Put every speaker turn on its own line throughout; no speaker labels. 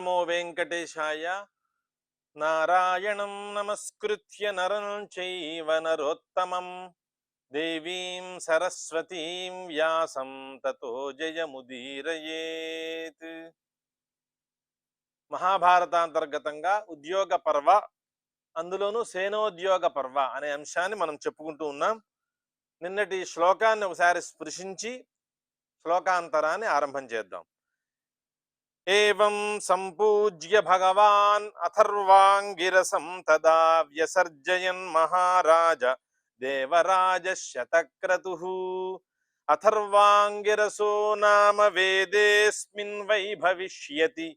నమో వెంకటేశాయ. నారాయణం నమస్కృత్య నరం చైవ నరోత్తమం దేవీం సరస్వతీం వ్యాసం తతో జయముదీరయేత్. మహాభారతాంతర్గతంగా ఉద్యోగ పర్వ, అందులోనూ సేనోద్యోగ పర్వ అనే అంశాన్ని మనం చెప్పుకుంటూ ఉన్నాం. నిన్నటి శ్లోకాన్ని ఒకసారి స్పృశించి శ్లోకాంతరాన్ని ఆరంభం చేద్దాం. ఏవం సంపూజ్య భగవాన్ అథర్వాంగిరసం తదా వ్యసర్జయన్ మహారాజ దేవరాజ శతక్రతుః. అథర్వాంగిరసో నామ వేదేస్మిన్ వై భవిష్యతి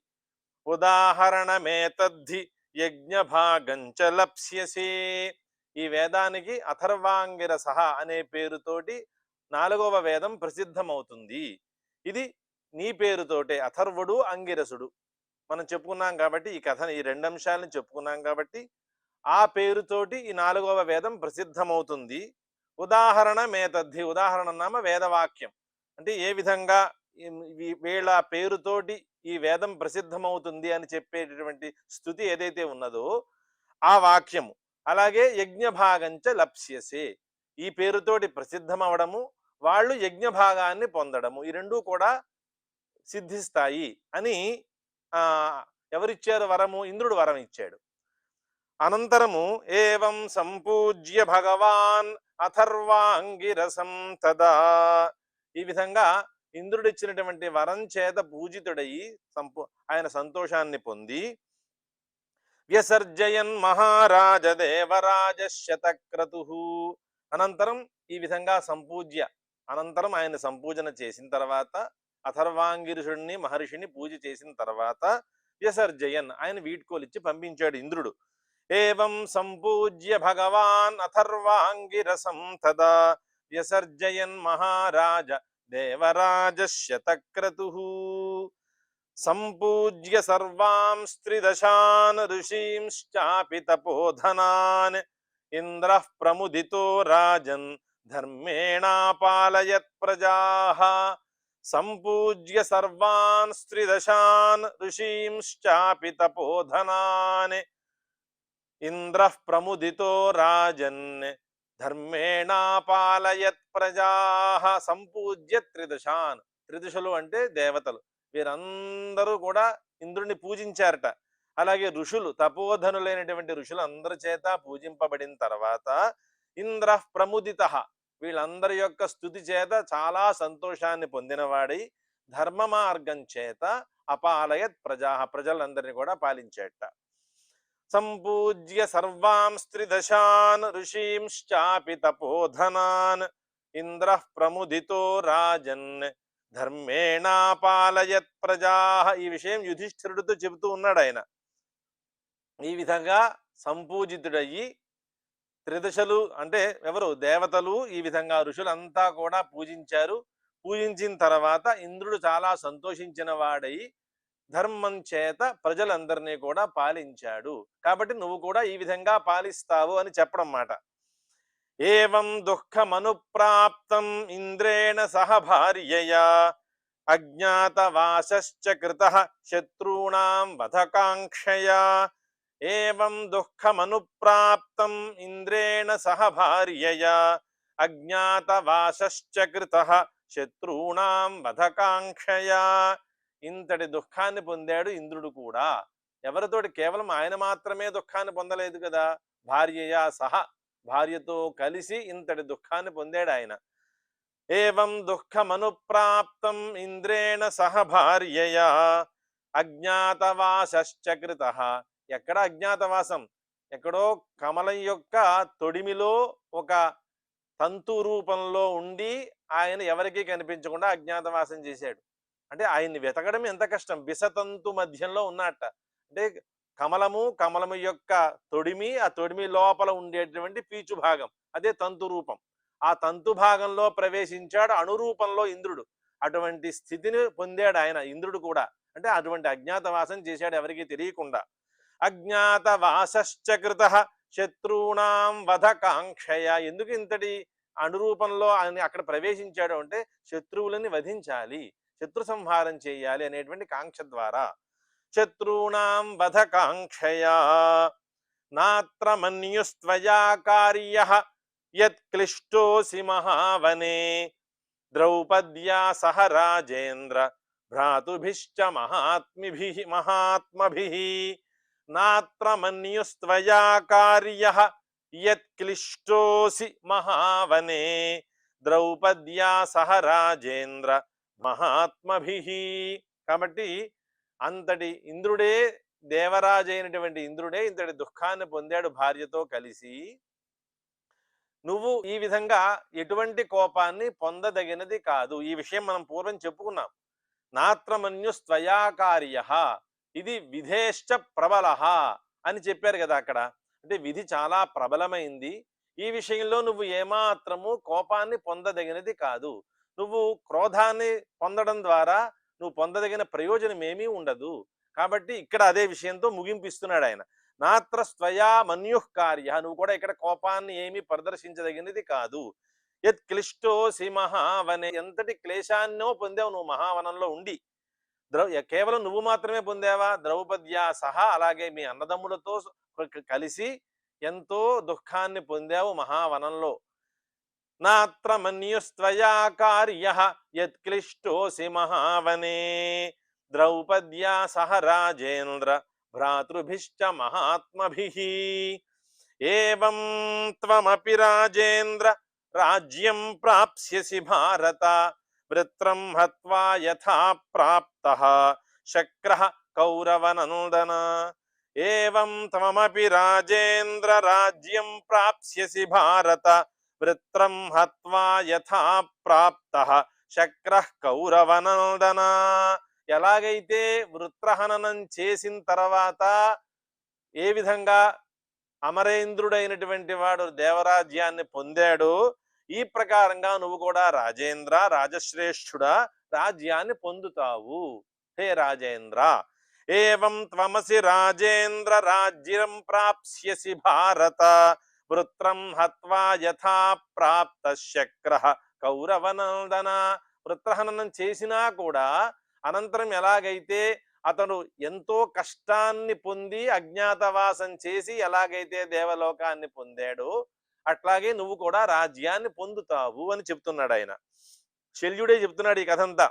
ఉదాహరణమేతద్ధి యజ్ఞభాగంచ లప్స్యసే. ఈ వేదానికి అథర్వాంగిరసః అనే పేరుతోటి 4వ వేదం ప్రసిద్ధమవుతుంది. ఇది నీ పేరుతోటే, అథర్వుడు అంగిరసుడు మనం చెప్పుకున్నాం కాబట్టి, ఈ కథ ఈ 2 అంశాలను చెప్పుకున్నాం కాబట్టి ఆ పేరుతోటి ఈ 4వ వేదం ప్రసిద్ధమవుతుంది. ఉదాహరణ మేతద్ధి, ఉదాహరణ నామ వేదవాక్యం, అంటే ఏ విధంగా వీళ్ళ పేరుతోటి ఈ వేదం ప్రసిద్ధమవుతుంది అని చెప్పేటటువంటి స్థుతి ఏదైతే ఉన్నదో ఆ వాక్యము. అలాగే యజ్ఞభాగంచ లప్స్యసే, ఈ పేరుతోటి ప్రసిద్ధమవడము, వాళ్ళు యజ్ఞభాగాన్ని పొందడము, ఈ రెండూ కూడా సిద్ధిస్తాయి అని ఎవరిచ్చారు వరము? ఇంద్రుడు వరం ఇచ్చాడు. అనంతరము ఏవం సంపూజ్య భగవాన్ అథర్వాంగిరసం తదా, ఈ విధంగా ఇంద్రుడు ఇచ్చినటువంటి వరం చేత పూజితుడయి ఆయన సంతోషాన్ని పొంది వ్యసర్జయన్ మహారాజ దేవరాజ శతక్రతుః. అనంతరం ఈ విధంగా సంపూజ్య, అనంతరం ఆయన సంపూజన చేసిన తర్వాత, అథర్వాంగిరుషుడిని మహర్షిని పూజ చేసిన తర్వాత వ్యసర్జయన్, ఆయన వీడ్కోలిచ్చి పంపించాడు ఇంద్రుడు. ఏవం సంపూజ్య భగవాన్ అథర్వాంగిరసం తదా వ్యసర్జయన్ మహారాజ దేవరాజ శతక్రతుః. సంపూజ్య సర్వాంస్త్రిదశాన్ ఋషీంశ్చాపి తపోధనాన్ ఇంద్రః ప్రముదితో రాజన్ ధర్మేణాపాలయత్ ప్రజాః. సంపూజ్య సర్వాంస్త్రిదశాన్ ఋషీంశ్చాపి తపోధనాన్ ఇంద్రః ప్రముదితో రాజన్ ధర్మేణాపాలయత్ ప్రజాః. సంపూజ్య త్రిదశాన్, త్రిదశలు అంటే దేవతలు, వీరందరూ కూడా ఇంద్రుడిని పూజించారట. అలాగే ఋషులు, తపోధనులైనటువంటి ఋషులు అందరి చేత పూజింపబడిన తర్వాత ఇంద్రః ప్రముదితః, వీళ్ళందరి యొక్క స్థుతి చేత చాలా సంతోషాన్ని పొందినవాడై ధర్మ మార్గం చేత అపాలయత్ ప్రజా, ప్రజలందరినీ కూడా పాలించేట. సంపూజ్య సర్వాంస్త్రిదశాన్ ఋషీంశ్చాపి తపోధనాన్ ఇంద్రః ప్రముదితో రాజన్ ధర్మేణాపాలయత్ ప్రజా. ఈ విషయం యుధిష్ఠిరుడితో చెబుతూ ఉన్నాడు ఆయన. ఈ విధంగా సంపూజితుడయ్యి, త్రిదశలు అంటే ఎవరు? దేవతలు, ఈ విధంగా ఋషులంతా కూడా పూజించారు. పూజించిన తర్వాత ఇంద్రుడు చాలా సంతోషించిన వాడై ధర్మం చేత ప్రజలందరినీ కూడా పాలించాడు. కాబట్టి నువ్వు కూడా ఈ విధంగా పాలిస్తావు అని చెప్పడం మాట. ఏవం దుఃఖమనుప్రాప్తం ఇంద్రేణ సహ భార్యయా అజ్ఞాతవాసశ్చ కృతః శత్రూణాం వధకాంక్షయా. ఏవం దుఃఖమనుప్రాప్తం ఇంద్రేణ సహ భార్యయా అజ్ఞాతవాసశ్చ కృతః శత్రూణాం వధకాంక్షయా. ఇంతటి దుఃఖాన్ని పొందాడు ఇంద్రుడు కూడా. ఎవరితోటి? కేవలం ఆయన మాత్రమే దుఃఖాన్ని పొందలేదు కదా, భార్యయా సహ, భార్యతో కలిసి ఇంతటి దుఃఖాన్ని పొందాడు ఆయన. ఏవం దుఃఖమనుప్రాప్తం ఇంద్రేణ సహ భార్యయా అజ్ఞాతవాసశ్చ కృతః. ఎక్కడ అజ్ఞాతవాసం? ఎక్కడో కమలం యొక్క తొడిమిలో ఒక తంతు రూపంలో ఉండి ఆయన ఎవరికీ కనిపించకుండా అజ్ఞాతవాసం చేశాడు. అంటే ఆయన్ని వెతకడం ఎంత కష్టం. బిసతంతు మధ్యంలో ఉన్నట్ట. అంటే కమలము యొక్క తొడిమి, ఆ తొడిమి లోపల ఉండేటువంటి పీచు భాగం, అదే తంతు రూపం. ఆ తంతు భాగంలో ప్రవేశించాడు అణురూపంలో ఇంద్రుడు. అటువంటి స్థితిని పొందాడు ఆయన, ఇంద్రుడు కూడా. అంటే అటువంటి అజ్ఞాతవాసం చేశాడు ఎవరికీ తెలియకుండా. అజ్ఞాతవాసశ్చ కృతః శత్రూణాం వధకాంక్షయ. ఎందుకు ఇంతటి అణురూపంలో ఆయన అక్కడ ప్రవేశించాడు అంటే శత్రువులని వధించాలి, శత్రు సంహారం చేయాలి అనేటువంటి కాంక్ష ద్వారా. శత్రూణాం వధకాంక్షయా నాత్ర మన్యుస్త్వయా కార్యః యత్క్లిష్టోసి మహావనే ద్రౌపద్యా సహ రాజేంద్ర భ్రాతుభిశ్చ మహాత్మభిః నాత్ర మన్యుస్త్వయా కార్యః యత్క్లిష్టోసి మహావనే ద్రౌపద్యా సహ రాజేంద్ర మహాత్మభిః. కాబట్టి అంతటి ఇంద్రుడే, దేవరాజైనటువంటి ఇంద్రుడే ఇంతటి దుఃఖాన్ని పొందాడు భార్యతో కలిసి. నువ్వు ఈ విధంగా ఎటువంటి కోపాన్ని పొందదగినది కాదు. ఈ విషయం మనం పూర్వం చెప్పుకున్నాం. నాత్రమన్యుస్త్వయాకార్య, ఇది విధేశ్చ ప్రబల అని చెప్పారు కదా అక్కడ. అంటే విధి చాలా ప్రబలమైంది, ఈ విషయంలో నువ్వు ఏమాత్రము కోపాన్ని పొందదగినది కాదు. నువ్వు క్రోధాన్ని పొందడం ద్వారా నువ్వు పొందదగిన ప్రయోజనం ఏమీ ఉండదు. కాబట్టి ఇక్కడ అదే విషయంతో ముగింపిస్తున్నాడు ఆయన. నాత్ర స్వయా మన్యుః కార్య, నువ్వు కూడా ఇక్కడ కోపాన్ని ఏమీ ప్రదర్శించదగినది కాదు. యత్ క్లిష్టోసి మహావనే, ఎంతటి క్లేశాన్నో పొందావు నువ్వు మహావనంలో ఉండి. కేవలం నువ్వు మాత్రమే పొందావా? ద్రౌపద్యా సహా, అలాగే మీ అన్నదమ్ములతో కలిసి ఎంతో దుఃఖాన్ని పొందావు మహావనంలో. నాత్ర మన్యుస్త్వయా కార్యః యత్ క్లిష్టోసి మహావనే ద్రౌపద్యా సహ రాజేంద్ర భ్రాతృభిశ్చ మహాత్మభిః. ఏవం త్వమపి రాజేంద్ర రాజ్యం ప్రాప్స్యసి భారత వృత్రం హత్వా యథా ప్రాప్తః శక్రః కౌరవనందన. ఏవం త్వమపి రాజేంద్ర రాజ్యం ప్రాప్స్యసి భారత వృత్రం హత్వా యథా ప్రాప్తః శక్రః కౌరవనందన. ఎలాగైతే వృత్రహననం చేసిన తర్వాత ఏ విధంగా అమరేంద్రుడైనటువంటి వాడు దేవరాజ్యాన్ని పొందాడు, ఈ ప్రకారంగా నువ్వు కూడా రాజేంద్ర, రాజశ్రేష్ఠుడా, రాజ్యాన్ని పొందుతావు. హే రాజేంద్ర, ఏవం త్వమసి రాజేంద్ర రాజ్యం ప్రాప్స్యసి భారత వృత్రం హత్వా యథా ప్రాప్త శక్రః కౌరవనందన. వృత్రహననం చేసినా కూడా అనంతరం ఎలాగైతే అతను ఎంతో కష్టాన్ని పొంది అజ్ఞాతవాసం చేసి ఎలాగైతే దేవలోకాన్ని పొందాడో అట్లాగే నువ్వు కూడా రాజ్యాన్ని పొందుతావు అని చెప్తున్నాడు ఆయన. శల్యుడే చెప్తున్నాడు ఈ కథంతా.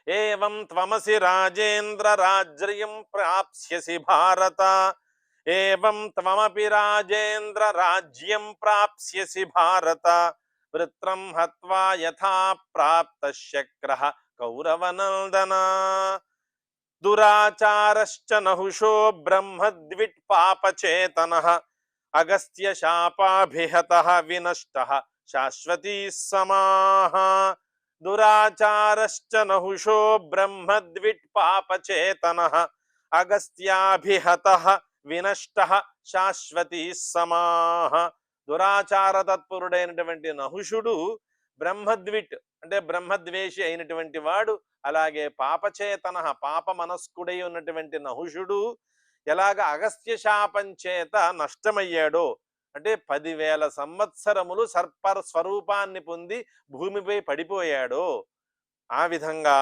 ఏవం త్వమసి రాజేంద్ర రాజ్యం ప్రాప్స్యసి భారత ఏవం త్వమపి రాజేంద్ర రాజ్యం ప్రాప్స్యసి భారత వృత్రం హత్వా యథా ప్రాప్త శక్రః కౌరవనందన. దురాచారశ్చ నహుషో బ్రహ్మద్విట్ పాపచేతనః అగస్త్య శాపాభిహతః వినష్టః శాశ్వతీ సమాః. దురాచారశ్చ నహుషో బ్రహ్మద్విట్ పాపచేతనః అగస్త్యాభిహతః వినష్టః శాశ్వతీ సమాః. దురాచార తత్పరుడైనటువంటి నహుషుడు బ్రహ్మద్విట్ అంటే బ్రహ్మద్వేషి అయినటువంటి వాడు, అలాగే పాపచేతన పాప మనస్కుడై ఉన్నటువంటి నహుషుడు ఎలాగ అగస్త్య శాపం చేత నష్టమయ్యాడో, అంటే 10,000 సంవత్సరములు సర్ప స్వరూపాన్ని పొంది భూమిపై పడిపోయాడో, ఆ విధంగా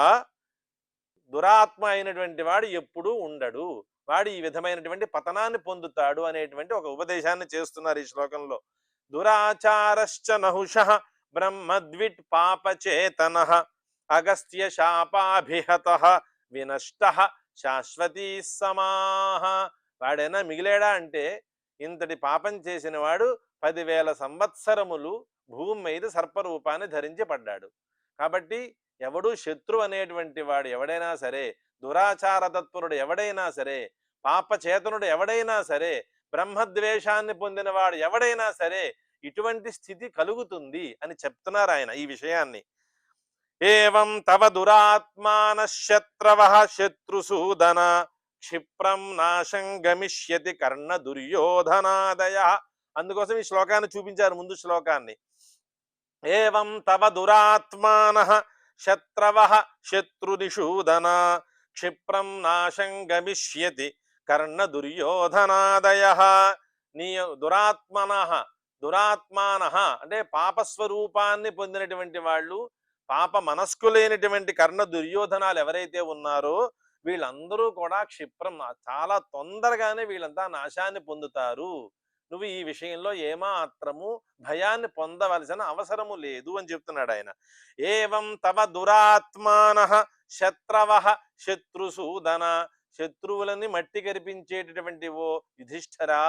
దురాత్మ అయినటువంటి వాడు ఎప్పుడూ ఉండడు, వాడు ఈ విధమైనటువంటి పతనాన్ని పొందుతాడు అనేటువంటి ఒక ఉపదేశాన్ని చేస్తున్నారు ఈ శ్లోకంలో. దురాచారశ్చ నహుషః బ్రహ్మద్విట్ పాపచేతనః అగస్త్య శాపాభిహతః వినష్టః శాశ్వతీ సమాః. వాడైనా మిగిలేడా అంటే ఇంతటి పాపం చేసిన వాడు 10,000 సంవత్సరములు భూమి మీద సర్పరూపాన్ని ధరించి పడ్డాడు. కాబట్టి ఎవడు శత్రు అనేటువంటి వాడు ఎవడైనా సరే, దురాచార తత్పరుడు ఎవడైనా సరే, పాపచేతనుడు ఎవడైనా సరే, బ్రహ్మద్వేషాన్ని పొందిన వాడు ఎవడైనా సరే ఇటువంటి స్థితి కలుగుతుంది అని చెప్తున్నారు ఆయన ఈ విషయాన్ని. ఏవం తవ దురాత్మాన శత్రవః శత్రుసూదన క్షిప్రం నాశం గమిష్యతి కర్ణ దుర్యోధనాదయః. అందుకోసం ఈ శ్లోకాన్ని చూపించారు ముందు శ్లోకాన్ని. ఏవం తవ దురాత్మానః శత్రవః శత్రునిషూదన క్షిప్రం నాశం గమిష్యతి కర్ణ దుర్యోధనాదయః. నీ దురాత్మానః అంటే పాపస్వరూపాన్ని పొందినటువంటి వాళ్ళు, పాప మనస్కులైనటువంటి కర్ణ దుర్యోధనాలు ఎవరైతే ఉన్నారో వీళ్ళందరూ కూడా క్షిప్రం చాలా తొందరగానే వీళ్ళంతా నాశాన్ని పొందుతారు. నువ్వు ఈ విషయంలో ఏమాత్రము భయాన్ని పొందవలసిన అవసరము లేదు అని చెప్తున్నాడు ఆయన. ఏవం తవ దురాత్మానః శత్రవః శత్రుసూదన, శత్రువులని మట్టి కరిపించేటటువంటి ఓ యుధిష్ఠిరా,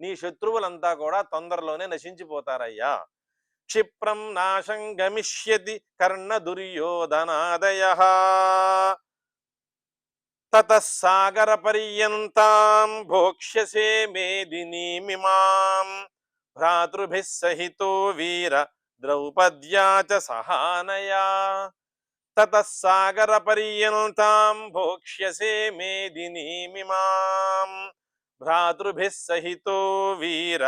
నీ శత్రువులంతా కూడా తొందరలోనే నశించిపోతారయ్యా. క్షిప్రం నాశం గమిష్యతి కర్ణ దుర్యోధనాదయః తతః సాగర పర్యంతాం భోక్ష్యసే మేదినీమిమాం భ్రాతృభిః సహితో వీర ద్రౌపద్యా చ సహానయా. తతః సాగర పర్యంతాం భోక్ష్యసే మేదినీమిమాం భ్రాతృభిః సహితో వీర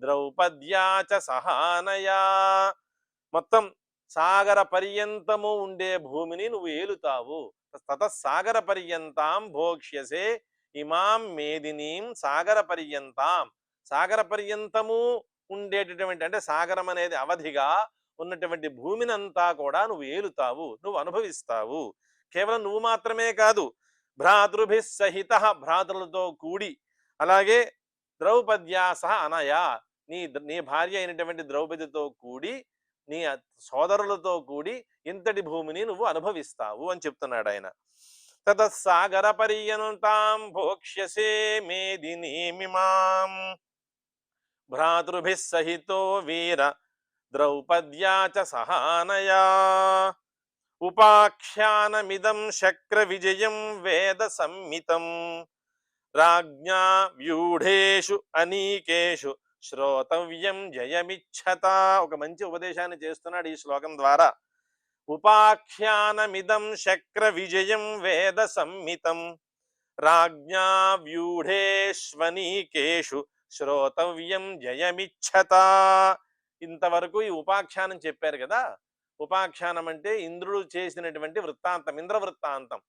ద్రౌపద్యా చ సహానయా. మొత్తం సాగర పర్యంతము ఉండే భూమిని నువ్వు ఏలుతావు. తతఃసాగర పర్యంతాం భోక్ష్యసే ఇమాం మేదినీం. సాగర పర్యంతాం, సాగర పర్యంతము ఉండేటటువంటి అంటే సాగరం అనేది అవధిగా ఉన్నటువంటి భూమిని అంతా కూడా నువ్వు ఏలుతావు, నువ్వు అనుభవిస్తావు. కేవలం నువ్వు మాత్రమే కాదు, భ్రాతృభి సహిత, భ్రాతృలతో కూడి, అలాగే ద్రౌపద్యా సహ అనయా, నీ భార్య అయినటువంటి ద్రౌపదితో కూడి, నీ సోదరులతో కూడి ఇంతటి భూమిని నువ్వు అనుభవిస్తావు అని చెప్తున్నాడు ఆయన. తతఃసాగర పర్యంతాం భోక్ష్యసే మేదినీమిమాం భ్రాతృభిః సహితో వీర ద్రౌపద్యా చ సహానయా. ఉపాఖ్యానమిదం శక్ర విజయం వేద సంహితం రాజ్ఞా వ్యూఢేషు అనీకేషు శ్రోతవ్యం జయమిచ్చత. ఒక మంచి ఉపదేశాన్ని చేస్తున్నాడు ఈ శ్లోకం ద్వారా. ఉపాఖ్యానమిదం శక్ర విజయం వేద సంహితం రాజ్ఞా వ్యూఢేష్వనీకేషు శ్రోతవ్యం జయమిచ్చత. ఇంతవరకు ఈ ఉపాఖ్యానం చెప్పారు కదా. ఉపాఖ్యానం అంటే ఇంద్రుడు చేసినటువంటి వృత్తాంతం, ఇంద్ర వృత్తాంతం.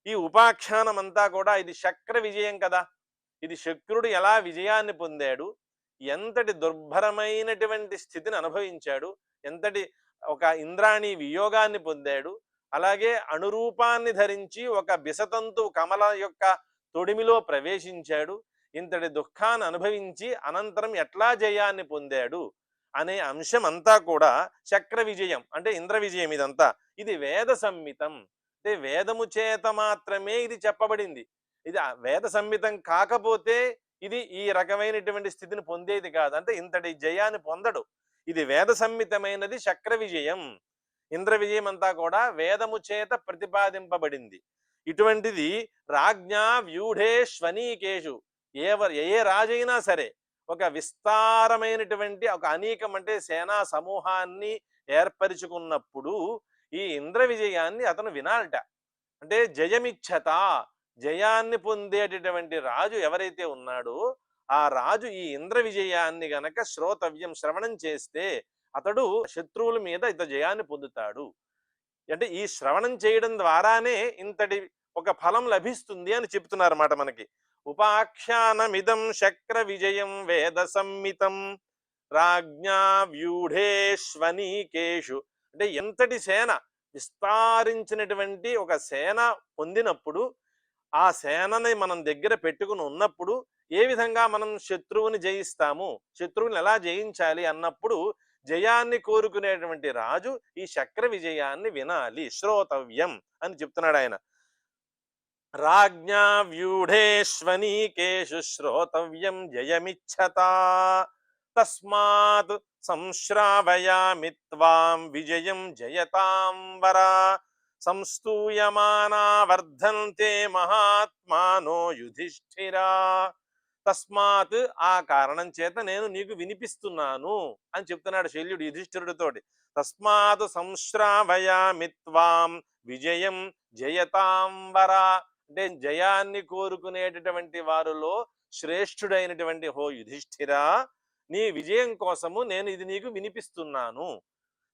ఈ ఉపాఖ్యానం అంతా కూడా ఇది శక్ర విజయం కదా. ఇది శక్రుడు ఎలా విజయాన్ని పొందాడు, ఎంతటి దుర్భరమైనటువంటి స్థితిని అనుభవించాడు, ఎంతటి ఒక ఇంద్రాణి వియోగాన్ని పొందాడు, అలాగే అణురూపాన్ని ధరించి ఒక బిసతంతు కమల యొక్క తొడిమిలో ప్రవేశించాడు, ఇంతటి దుఃఖాన్ని అనుభవించి అనంతరం ఎట్లా జయాన్ని పొందాడు అనే అంశం అంతా కూడా చక్ర విజయం అంటే ఇంద్ర విజయం. ఇదంతా ఇది వేద సంహితం అంటే వేదము చేత మాత్రమే ఇది చెప్పబడింది. ఇది వేద సంహితం కాకపోతే ఇది ఈ రకమైనటువంటి స్థితిని పొందేది కాదు. అంటే ఇంతటి జయాన్ని పొందడు. ఇది వేద సంహితమైనది చక్ర విజయం. ఇంద్ర విజయం అంతా కూడా వేదము చేత ప్రతిపాదింపబడింది. ఇటువంటిది రాజ్ఞా వ్యూఢేష్వనీకేషు, ఏ రాజైనా సరే ఒక విస్తారమైనటువంటి ఒక అనేకం అంటే సేనా సమూహాన్ని ఏర్పరుచుకున్నప్పుడు ఈ ఇంద్ర విజయాన్ని అతను వినాలట. అంటే జయమిచ్చత, జయాన్ని పొందేటటువంటి రాజు ఎవరైతే ఉన్నాడో ఆ రాజు ఈ ఇంద్ర విజయాన్ని గనక శ్రోతవ్యం శ్రవణం చేస్తే అతడు శత్రువుల మీద ఇంత జయాన్ని పొందుతాడు. అంటే ఈ శ్రవణం చేయడం ద్వారానే ఇంతటి ఒక ఫలం లభిస్తుంది అని చెప్తున్నారు అన్నమాట మనకి. ఉపాఖ్యానమిదం శక్ర విజయం వేద సంహితం రాజ్ఞా వ్యూఢేష్వనీకేషు. అంటే ఎంతటి సేన, విస్తారించినటువంటి ఒక సేన పొందినప్పుడు, ఆ సేనని మనం దగ్గర పెట్టుకుని ఉన్నప్పుడు ఏ విధంగా మనం శత్రువుని జయిస్తాము, శత్రువుని ఎలా జయించాలి అన్నప్పుడు జయాన్ని కోరుకునేటువంటి రాజు ఈ చక్ర విజయాన్ని వినాలి, శ్రోతవ్యం అని చెప్తున్నాడు ఆయన. రాజ్ఞా వ్యూఢేష్వనీకేషు శ్రోతవ్యం జయమిచ్చత తస్మాత్ సంశ్రావయామి త్వాం విజయం జయతాం వర సంస్తూయమానా వర్ధంతే మహాత్మానో యుధిష్ఠిరా. తస్మాత్, ఆ కారణం చేత నేను నీకు వినిపిస్తున్నాను అని చెప్తున్నాడు శల్యుడు యుధిష్ఠిరుడితోటి. తస్మాత్ సంశ్రావయామి త్వాం విజయం జయతాం వర. అంటే జయాన్ని కోరుకునేటటువంటి వారిలో శ్రేష్ఠుడైనటువంటి హో యుధిష్ఠిరా, నీ విజయం కోసము నేను ఇది నీకు వినిపిస్తున్నాను.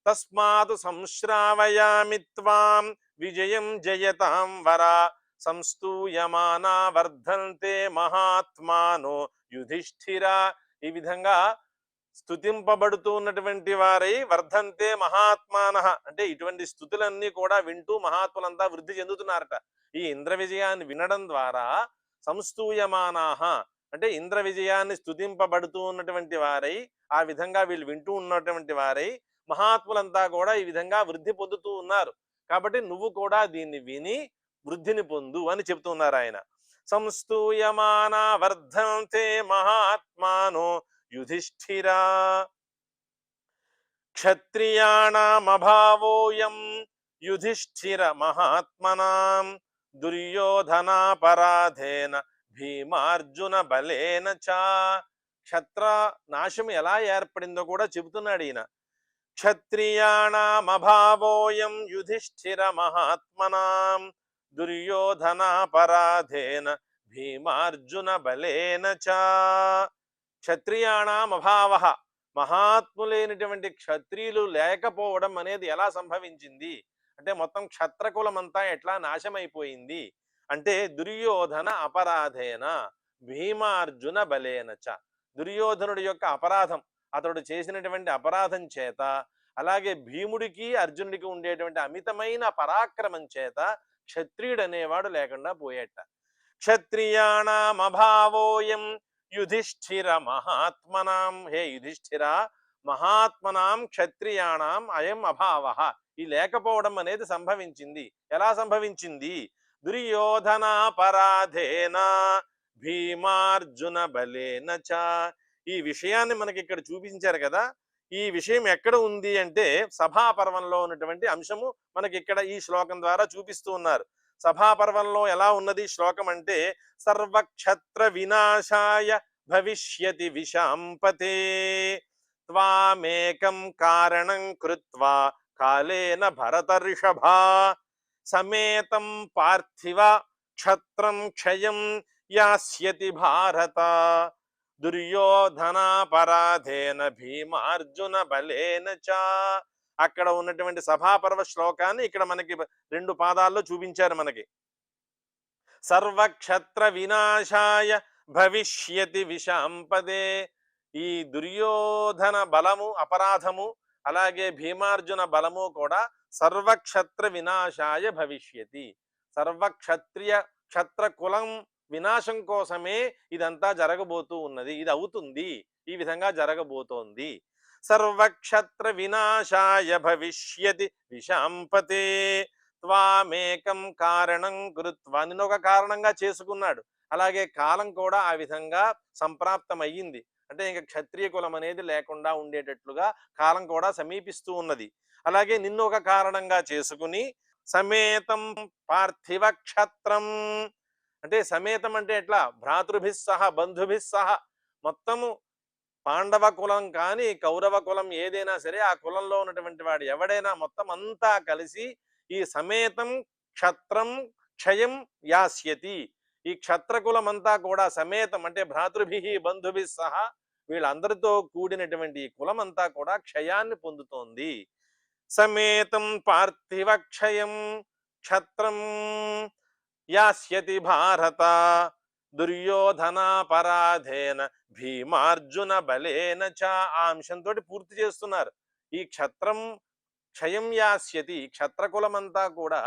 తస్మాత్ సంశ్రావయామి త్వాం విజయం జయతాం వర సంస్తూయమానా వర్ధంతే మహాత్మానో యుధిష్ఠిరా. ఈ విధంగా స్తుతింపబడుతూ ఉన్నటువంటి వారై వర్ధంతే మహాత్మానః, అంటే ఇటువంటి స్థుతులన్నీ కూడా వింటూ మహాత్ములంతా వృద్ధి చెందుతున్నారట. ఈ ఇంద్ర విజయాన్ని వినడం ద్వారా సంస్తూయమానాహ, అంటే ఇంద్ర విజయాన్ని స్తుతింపబడుతూ ఉన్నటువంటి వారై, ఆ విధంగా వీళ్ళు వింటూ ఉన్నటువంటి వారై మహాత్ములంతా కూడా ఈ విధంగా వృద్ధి పొందుతూ ఉన్నారు. కాబట్టి నువ్వు కూడా దీన్ని విని వృద్ధిని పొందు అని చెప్తున్నారు ఆయన. సంస్తూయమానా వర్ధంతే మహాత్మానో యుధిష్ఠిరా క్షత్రియాణమభావోయం యుధిష్ఠిర మహాత్మనాం దుర్యోధనాపరాధేన భీమార్జున బలేన చ. క్షత్ర నాశం ఎలా ఏర్పడిందో కూడా చెబుతున్నాడు ఈయన. క్షత్రియాణమభావోయం యుధిష్ఠిర మహాత్మనాం దుర్యోధనాపరాధేన భీమార్జున బలేన చ. క్షత్రియాణం అభావ, మహాత్ములైనటువంటి క్షత్రియులు లేకపోవడం అనేది ఎలా సంభవించింది అంటే మొత్తం క్షత్రకులం అంతా ఎట్లా నాశమైపోయింది అంటే దుర్యోధన అపరాధేన భీమార్జున బలేన చ. దుర్యోధనుడి యొక్క అపరాధం, అతడు చేసినటువంటి అపరాధం చేత, అలాగే భీముడికి అర్జునుడికి ఉండేటువంటి అమితమైన పరాక్రమం చేత క్షత్రియుడు అనేవాడు లేకుండా పోయేట. క్షత్రియాణం అభావోయం యుధిష్ఠిర మహాత్మనాం, హే యుధిష్ఠిర, మహాత్మనాం క్షత్రియాణం అయం అభావ, ఈ లేకపోవడం అనేది సంభవించింది. ఎలా సంభవించింది? దుర్యోధనాపరాధేన భీమార్జున బలేన చ. ఈ విషయాన్ని మనకి ఇక్కడ చూపించారు కదా. ఈ విషయం ఎక్కడ ఉంది అంటే సభాపర్వంలో ఉన్నటువంటి అంశము మనకి ఇక్కడ ఈ శ్లోకం ద్వారా చూపిస్తూ ఉన్నారు. సభాపర్వంలో ఎలా ఉన్నది శ్లోకం అంటే సర్వక్షత్ర వినాశాయ భవిష్యతి విశాంపతే త్వామేకం కారణం కృత్వా కాలేన భరతర్షభా సమేతం పార్థివ క్షత్రం క్షయం యాస్యతి భారత దుర్యోధనాపరాధేన భీమార్జున బలేన చ. అక్కడ ఉన్నటువంటి సభాపర్వ శ్లోకాన్ని ఇక్కడ మనకి 2 పాదాల్లో చూపించారు మనకి. సర్వక్షత్ర వినాశాయ భవిష్యతి విశాంపదే, ఈ దుర్యోధన బలము అపరాధము అలాగే భీమార్జున బలము కూడా సర్వక్షత్ర వినాశాయ భవిష్యతి, క్షత్ర కులం వినాశం కోసమే ఇదంతా జరగబోతూ ఉన్నది, ఇది అవుతుంది, ఈ విధంగా జరగబోతోంది. సర్వక్షత్ర వినాశాయ భవిష్యతి విశాంపతే త్వామేకం కారణం కృత్వా, నిన్న ఒక కారణంగా చేసుకున్నాడు. అలాగే కాలం కూడా ఆ విధంగా సంప్రాప్తమయ్యింది. అంటే ఇంకా క్షత్రియ కులం అనేది లేకుండా ఉండేటట్లుగా కాలం కూడా సమీపిస్తూ ఉన్నది. అలాగే నిన్ను ఒక కారణంగా చేసుకుని సమేతం పార్థివ క్షత్రం, అంటే సమేతం అంటే ఎట్లా, భ్రాతృభిస్సహ బంధుభిస్సహ, మొత్తము పాండవ కులం కానీ కౌరవ కులం ఏదైనా సరే ఆ కులంలో ఉన్నటువంటి వాడు ఎవడైనా మొత్తం అంతా కలిసి ఈ సమేతం క్షత్రం క్షయం యాస్యతి, ఈ క్షత్రకులం అంతా కూడా సమేతం అంటే భ్రాతృభి బంధుభి సహా వీళ్ళందరితో కూడినటువంటి ఈ కులం అంతా కూడా క్షయాన్ని పొందుతోంది. సమేతం పార్థివ క్షయం క్షత్రం యాస్యతి భారత దుర్యోధనాపరాధేన భీమార్జున బలేన చ. ఆ అంశంతో పూర్తి చేస్తున్నారు. ఈ క్షత్రం క్షయం యాస్యతి, క్షత్రకులమంతా కూడా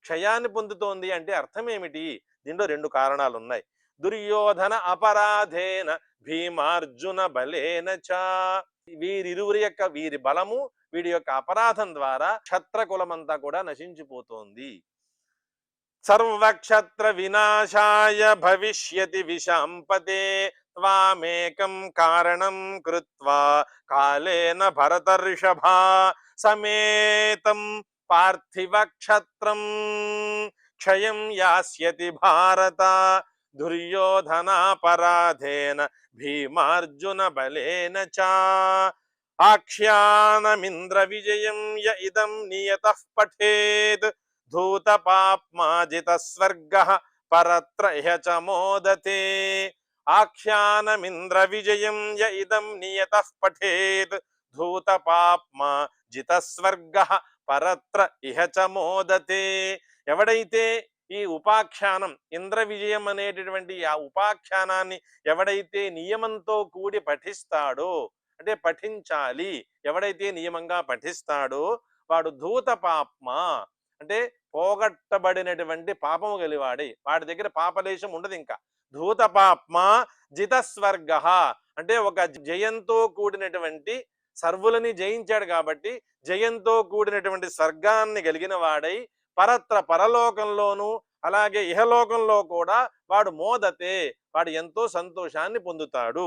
క్షయాన్ని పొందుతోంది అంటే అర్థం ఏమిటి? దీంట్లో 2 కారణాలు ఉన్నాయి. దుర్యోధన అపరాధేన భీమార్జున బలేన చ, వీరిరువురి యొక్క వీరి బలము వీడి యొక్క అపరాధం ద్వారా క్షత్రకులమంతా కూడా నశించిపోతోంది. సర్వక్షత్ర వినాశాయ భవిష్యతి విశాంపతే త్వామేకం కారణం కృత్వా కాలేన భరతర్షభా సమేతం పార్థివ క్షత్రం క్షయం యాస్యతి భారత దుర్యోధనాపరాధేన భీమార్జున బలేన చ. ఆఖ్యానమింద్ర విజయం య ఇదం నియతః పఠేత్ ధూతపాప్మాజిత స్వర్గః పరత్ర ఇహ చ మోదతే. ఆఖ్యానమింద్ర విజయం య ఇదం నియతః పఠేత్ ధూతపాప్మాజిత స్వర్గః పరత్ర ఇహ చ మోదతే. ఎవడైతే ఈ ఉపాఖ్యానం ఇంద్ర విజయం అనేటటువంటి ఆ ఉపాఖ్యానాన్ని ఎవడైతే నియమంతో కూడి పఠిస్తాడో, అంటే పఠించాలి. ఎవడైతే నియమంగా పఠిస్తాడో వాడు ధూత పాప్మ అంటే పోగొట్టబడినటువంటి పాపము గలివాడి, వాడి దగ్గర పాపలేశం ఉండదు. ఇంకా ధూత పాప్మ జితస్వర్గ అంటే ఒక జయంతో కూడినటువంటి, సర్వులని జయించాడు కాబట్టి జయంతో కూడినటువంటి స్వర్గాన్ని కలిగిన వాడై పరలోకంలోను అలాగే ఇహలోకంలో కూడా వాడు మోదతే, వాడు ఎంతో సంతోషాన్ని పొందుతాడు.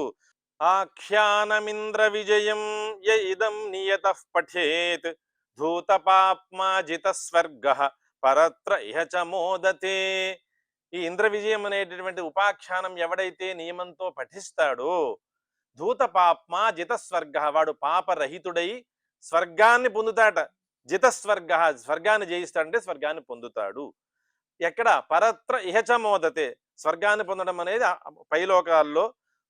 ఆఖ్యానమింద్ర విజయం య ఇదం నియతః పఠేత్ ధూతపాప్మా జితస్వర్గ పరత్ర ఇహ చ మోదతే. ఈ ఇంద్ర విజయం అనేటటువంటి ఉపాఖ్యానం ఎవడైతే నియమంతో పఠిస్తాడో ధూతపాప్మా జితస్వర్గ వాడు పాపరహితుడై స్వర్గాన్ని పొందుతాట. జితస్వర్గ స్వర్గాన్ని జయిస్తాడంటే స్వర్గాన్ని పొందుతాడు. ఎక్కడ పరత్ర ఇహచ మోదతే, స్వర్గాన్ని పొందడం అనేది పైలోకాల్లో,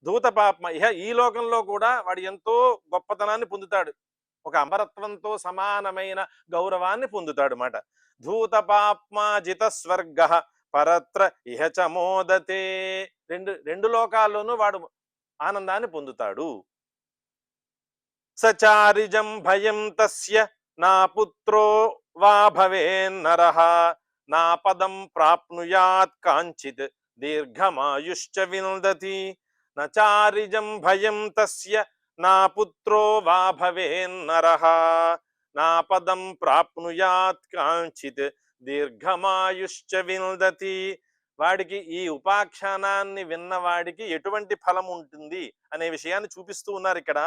ధూతపాప్మ ఇహ ఈ లోకంలో కూడా వాడు ఎంతో గొప్పతనాన్ని పొందుతాడు, ఒక అమరత్వంతో సమానమైన గౌరవాన్ని పొందుతాడు మాట. ధూతపాప్మ జితస్వర్గ పరత్ర ఇహచ మోదతే, రెండు లోకాల్లోనూ వాడు ఆనందాన్ని పొందుతాడు. సచారిజం భయం తస్య నా పుత్రో వా భవేన్నరః నా పదం ప్రాప్నుయాత్ కాంచిత్ దీర్ఘమాయుశ్చ విందతి. నచారిజం భయం తస్య నా పుత్రో వా భవేన్నరః నా పదం ప్రాప్నుయాత్ కాంచిత్ దీర్ఘమాయుశ్చ విందతి. వాడికి ఈ ఉపాఖ్యానాన్ని విన్నవాడికి ఎటువంటి ఫలం ఉంటుంది అనే విషయాన్ని చూపిస్తూ ఉన్నారు ఇక్కడ.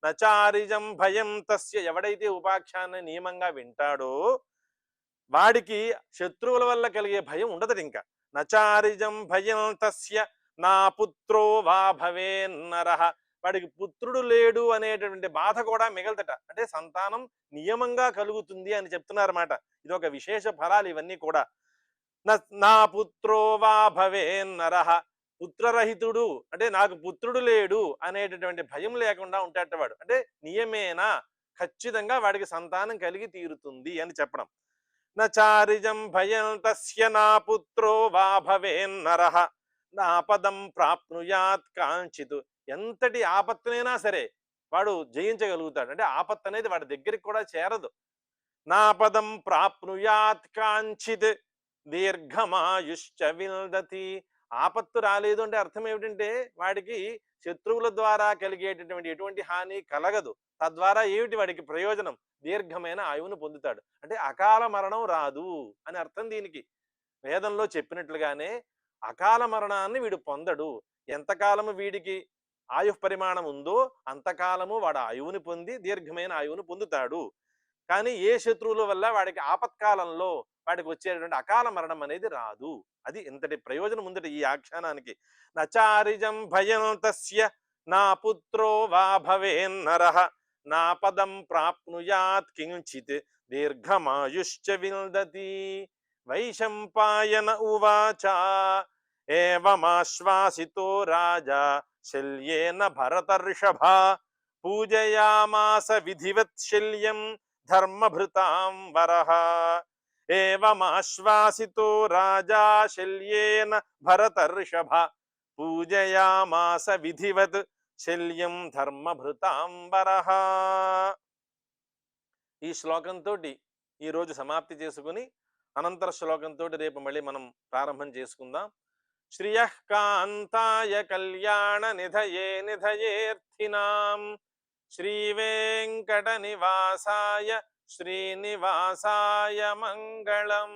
నచారిజం భయం తస్య, ఎవడైతే ఉపాఖ్యానాన్ని నియమంగా వింటాడో వాడికి శత్రువుల వల్ల కలిగే భయం ఉండదట. ఇంకా నచారిజం భయం తస్య నా పుత్రో వా భవేన్నరః, వాడికి పుత్రుడు లేడు అనేటటువంటి బాధ కూడా మిగలదట. అంటే సంతానం నియమంగా కలుగుతుంది అని చెప్తున్నారన్నమాట. ఇది ఒక విశేష ఫలాలు ఇవన్నీ కూడా. నా పుత్రో వా భవేన్నరః, పుత్రరహితుడు అంటే నాకు పుత్రుడు లేడు అనేటటువంటి భయం లేకుండా ఉంటాడట వాడు. అంటే నియమేనా ఖచ్చితంగా వాడికి సంతానం కలిగి తీరుతుంది అని చెప్పడం. నచారిజం భయం తస్య నా పుత్రో వా భవేన్నరః నా పదం ప్రాప్నుయాత్ కాంచిత్, ఎంతటి ఆపత్తునైనా సరే వాడు జయించగలుగుతాడు. అంటే ఆపత్తు అనేది వాడి దగ్గరికి కూడా చేరదు. నా పదం ప్రాప్నుయాత్ కాంచిత్ దీర్ఘమాయుశ్చ విందతి. ఆపత్తు రాలేదు అంటే అర్థం ఏమిటంటే వాడికి శత్రువుల ద్వారా కలిగేటటువంటి ఎటువంటి హాని కలగదు. తద్వారా ఏమిటి వాడికి ప్రయోజనం? దీర్ఘమైన ఆయువును పొందుతాడు. అంటే అకాల మరణం రాదు అని అర్థం దీనికి. వేదంలో చెప్పినట్లుగానే అకాల మరణాన్ని వీడు పొందడు. ఎంతకాలము వీడికి ఆయు పరిమాణం ఉందో అంతకాలము వాడు ఆయువుని పొంది దీర్ఘమైన ఆయువును పొందుతాడు. కానీ ఏ శత్రువుల వల్ల వాడికి ఆపత్కాలంలో వాడికి వచ్చేటువంటి అకాల మరణం అనేది రాదు. అది ఎంతటి ప్రయోజనం ఉందట ఈ ఆఖ్యానానికి. నచారిజం భయం తస్య నా పుత్రో వా భవేన్నరః నా పదం ప్రాప్నుయాత్ కించిత్ దీర్ఘమాయుశ్చ విందతి. వైశంపాయన ఉవాచ ఏవమాశ్వాసితో రాజా శల్యేన భరతర్షభ పూజయామాస విధివత్ శల్యం ధర్మభృతాం వరః. ఏవమాశ్వాసితో రాజా శల్యేన భరతర్షభ పూజయామాస విధివత్ శల్యం ధర్మభృతాం వరః. ఈ శ్లోకంతో ఈరోజు సమాప్తి చేసుకుని అనంతర శ్లోకంతో రేపు మళ్ళీ మనం ప్రారంభం చేసుకుందాం. శ్రియః కాంతాయ కళ్యాణ నిధయే నిధయేర్థినాం శ్రీ వెంకట నివాసాయ శ్రీనివాసాయ మంగళం.